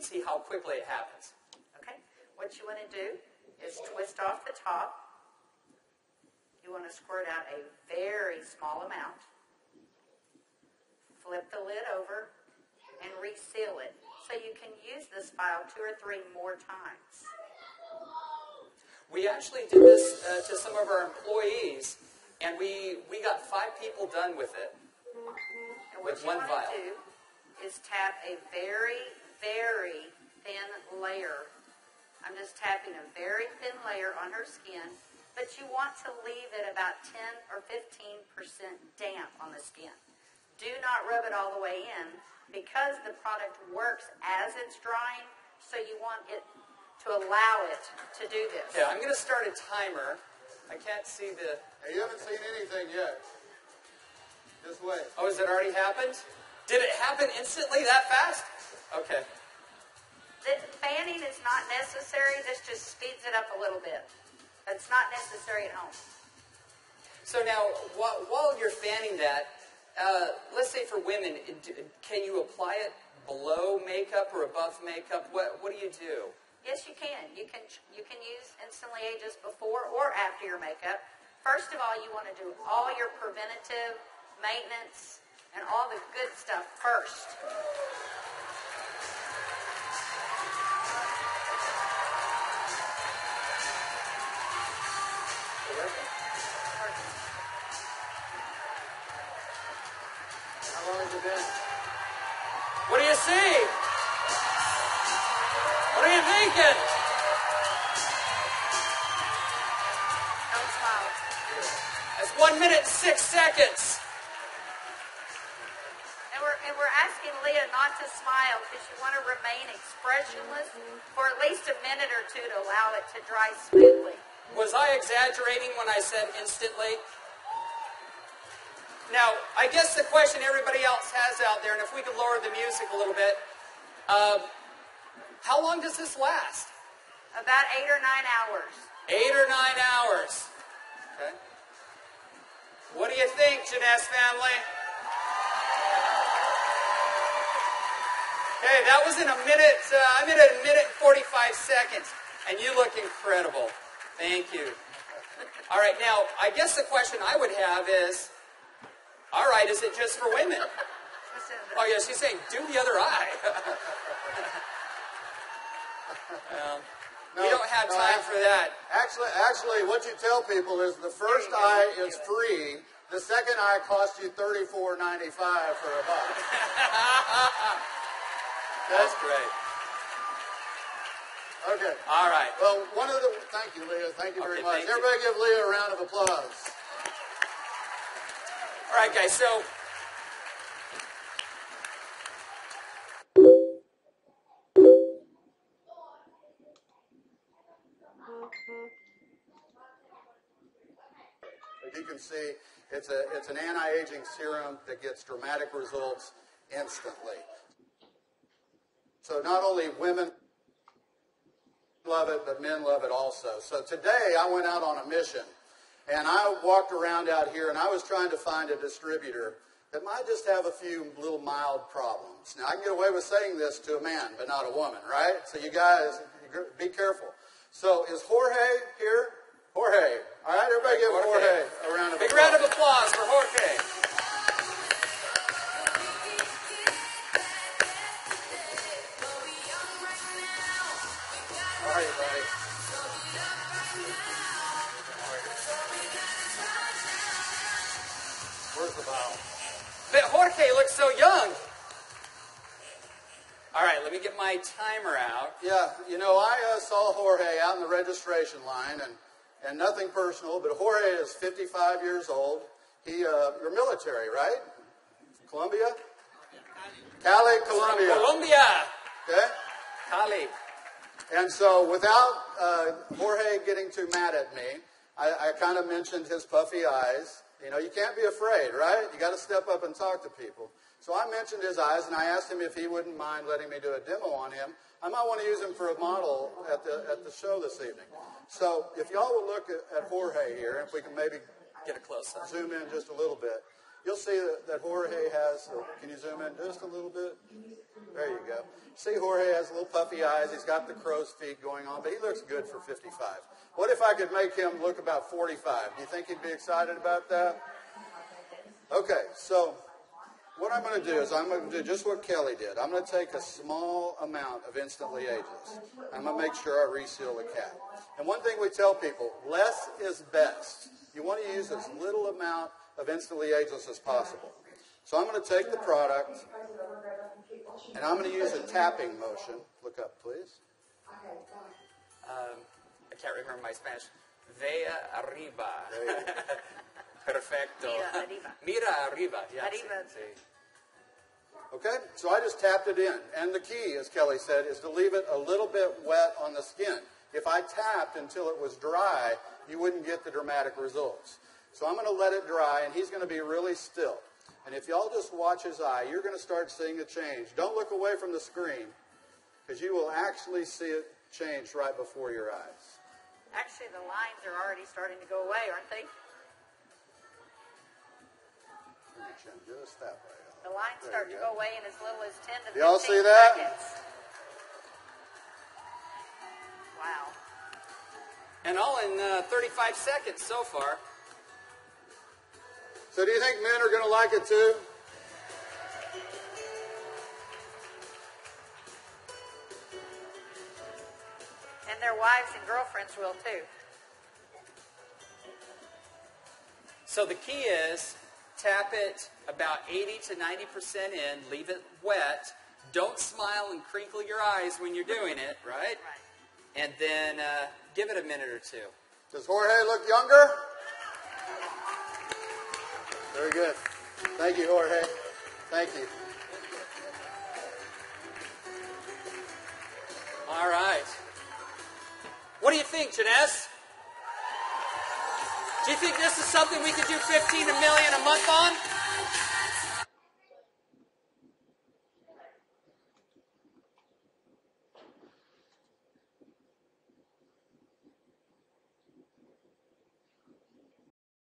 can see how quickly it happens. Okay. What you want to do is twist off the top. You want to squirt out a very small amount. Flip the lid over and reseal it so you can use this file 2 or 3 more times. We actually did this to some of our employees, and we got 5 people done with it. And what you want to do is tap a very, very thin layer. I'm just tapping a very thin layer on her skin, but you want to leave it about 10 or 15% damp on the skin. Do not rub it all the way in because the product works as it's drying, so you want it to allow it to do this. Yeah, I'm going to start a timer. I can't see the... Hey, you haven't seen anything yet. Just wait. Oh, has it already happened? Did it happen instantly that fast? Okay. The fanning is not necessary. This just speeds it up a little bit. It's not necessary at home. So now, while you're fanning that, let's say for women, can you apply it below makeup or above makeup? What do you do? Yes, you can. You can use Instantly Ageless before or after your makeup. First of all, you want to do all your preventative maintenance and all the good stuff first. How long has it been? What do you see? What are you thinking? Don't smile. That's 1 minute and 6 seconds. And we're asking Leah not to smile because you want to remain expressionless for at least a minute or 2 to allow it to dry smoothly. Was I exaggerating when I said instantly? Now, I guess the question everybody else has out there, and if we could lower the music a little bit, how long does this last? About 8 or 9 hours. 8 or 9 hours. Okay. What do you think, Jeunesse family? Okay, that was in a minute. I'm at a minute and 45 seconds, and you look incredible. Thank you. All right, now, I guess the question I would have is, all right, is it just for women? Oh, yeah, she's saying, do the other eye. We don't have time for that. Actually, what you tell people is the first eye is free. The second eye costs you $34.95 for a buck. That's great. Okay. All right. Well, thank you, Leah. Thank you very much. Thank you. Everybody give Leah a round of applause. All right, guys, so as you can see, it's an anti-aging serum that gets dramatic results instantly. So not only women love it, but men love it also. So today I went out on a mission, and I walked around out here, and I was trying to find a distributor that might just have a few little mild problems. Now, I can get away with saying this to a man, but not a woman, right? So you guys, be careful. So is Jorge here? Jorge. All right, everybody give Jorge a round of applause. Big round of applause for Jorge. How are you, buddy? Where's the bottle? But Jorge looks so young. All right, let me get my timer out. Yeah, you know, I saw Jorge out in the registration line, and nothing personal, but Jorge is 55 years old. You're military, right? Colombia? Cali, Colombia. Colombia. Okay? Cali. And so without Jorge getting too mad at me, I kind of mentioned his puffy eyes. You know, you can't be afraid, right? You got to step up and talk to people. So I mentioned his eyes, and I asked him if he wouldn't mind letting me do a demo on him. I might want to use him for a model at the show this evening. So if y'all will look at Jorge here, if we can maybe Get a close-up. zoom in just a little bit, you'll see that Jorge has, can you zoom in just a little bit? There you go. See, Jorge has little puffy eyes. He's got the crow's feet going on, but he looks good for 55. What if I could make him look about 45? Do you think he'd be excited about that? Okay, so what I'm going to do is I'm going to do just what Kelly did. I'm going to take a small amount of Instantly Ageless. I'm going to make sure I reseal the cap. And one thing we tell people, less is best. You want to use as little amount of Instantly Ageless as possible. So I'm going to take the product, and I'm going to use a tapping motion. Look up, please. I can't remember my Spanish. Vea arriba. Perfecto. Mira arriba. Mira arriba. Yeah, Arriba. sí. Okay, so I just tapped it in. And the key, as Kelly said, is to leave it a little bit wet on the skin. If I tapped until it was dry, you wouldn't get the dramatic results. So I'm going to let it dry, and he's going to be really still. And if y'all just watch his eye, you're going to start seeing a change. Don't look away from the screen, because you will actually see it change right before your eyes. Actually, the lines are already starting to go away, aren't they? Just that way. The lines start to go away in as little as 10 to 15 Y'all see that? seconds. Wow. And all in 35 seconds so far. So do you think men are going to like it too? And their wives and girlfriends will too. So the key is tap it about 80 to 90% in, leave it wet. Don't smile and crinkle your eyes when you're doing it, right? Right. And then give it a minute or two. Does Jorge look younger? Very good. Thank you, Jorge. Thank you. All right. What do you think, Jeunesse? Do you think this is something we could do 15 million a month